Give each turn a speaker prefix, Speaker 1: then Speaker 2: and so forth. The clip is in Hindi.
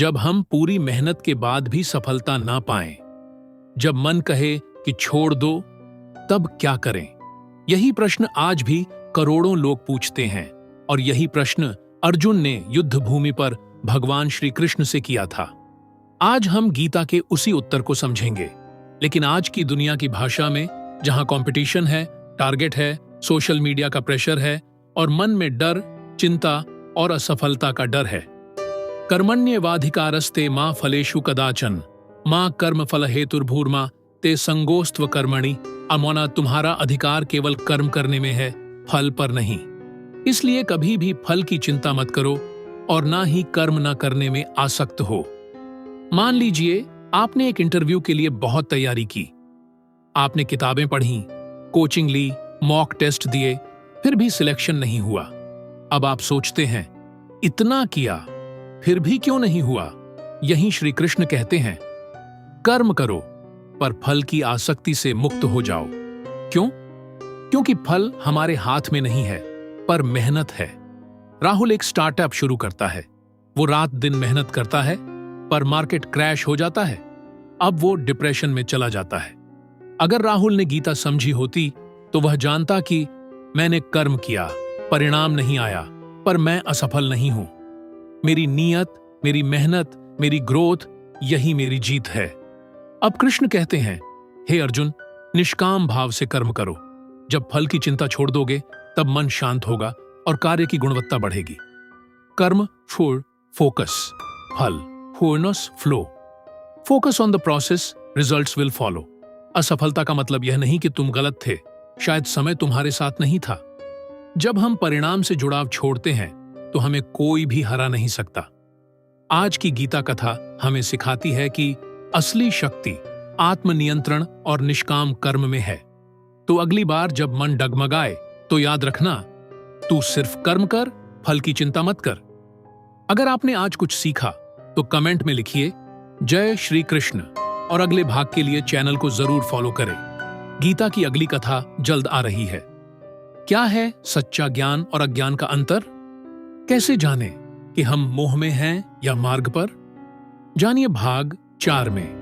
Speaker 1: जब हम पूरी मेहनत के बाद भी सफलता ना पाएं, जब मन कहे कि छोड़ दो, तब क्या करें? यही प्रश्न आज भी करोड़ों लोग पूछते हैं और यही प्रश्न अर्जुन ने युद्ध भूमि पर भगवान श्री कृष्ण से किया था। आज हम गीता के उसी उत्तर को समझेंगे, लेकिन आज की दुनिया की भाषा में, जहां कंपटीशन है, टारगेट है, सोशल मीडिया का प्रेशर है और मन में डर, चिंता और असफलता का डर है। कर्मण्येवाधिकारस्ते मां फलेषु कदाचन मां कर्म फल हेतुर्भूर्मा ते संगोस्त्व कर्मणि। अमोना, तुम्हारा अधिकार केवल कर्म करने में है, फल पर नहीं। इसलिए कभी भी फल की चिंता मत करो और ना ही कर्म न करने में आसक्त हो। मान लीजिए आपने एक इंटरव्यू के लिए बहुत तैयारी की, आपने किताबें पढ़ी, कोचिंग ली, मॉक टेस्ट दिए, फिर भी सिलेक्शन नहीं हुआ। अब आप सोचते हैं, इतना किया फिर भी क्यों नहीं हुआ? यही श्री कृष्ण कहते हैं, कर्म करो पर फल की आसक्ति से मुक्त हो जाओ। क्यों? क्योंकि फल हमारे हाथ में नहीं है, पर मेहनत है। राहुल एक स्टार्टअप शुरू करता है, वो रात दिन मेहनत करता है, पर मार्केट क्रैश हो जाता है। अब वो डिप्रेशन में चला जाता है। अगर राहुल ने गीता समझी होती तो वह जानता कि मैंने कर्म किया, परिणाम नहीं आया, पर मैं असफल नहीं हूं। मेरी नीयत, मेरी मेहनत, मेरी ग्रोथ, यही मेरी जीत है। अब कृष्ण कहते हैं, हे अर्जुन, निष्काम भाव से कर्म करो। जब फल की चिंता छोड़ दोगे तब मन शांत होगा और कार्य की गुणवत्ता बढ़ेगी। कर्म फॉर फोकस, फल फॉरनेस flow. Focus on the process, results will follow. असफलता का मतलब यह नहीं कि तुम गलत थे, शायद समय तुम्हारे साथ नहीं था। जब हम परिणाम से जुड़ाव छोड़ते हैं तो हमें कोई भी हरा नहीं सकता। आज की गीता कथा हमें सिखाती है कि असली शक्ति आत्मनियंत्रण और निष्काम कर्म में है। तो अगली बार जब मन डगमगाए तो याद रखना, तू सिर्फ कर्म कर, फल की चिंता मत कर। अगर आपने आज कुछ सीखा तो कमेंट में लिखिए जय श्री कृष्ण और अगले भाग के लिए चैनल को जरूर फॉलो करें। गीता की अगली कथा जल्द आ रही है। क्या है सच्चा ज्ञान और अज्ञान का अंतर? कैसे जानें कि हम मोह में हैं या मार्ग पर? जानिए भाग 4 में।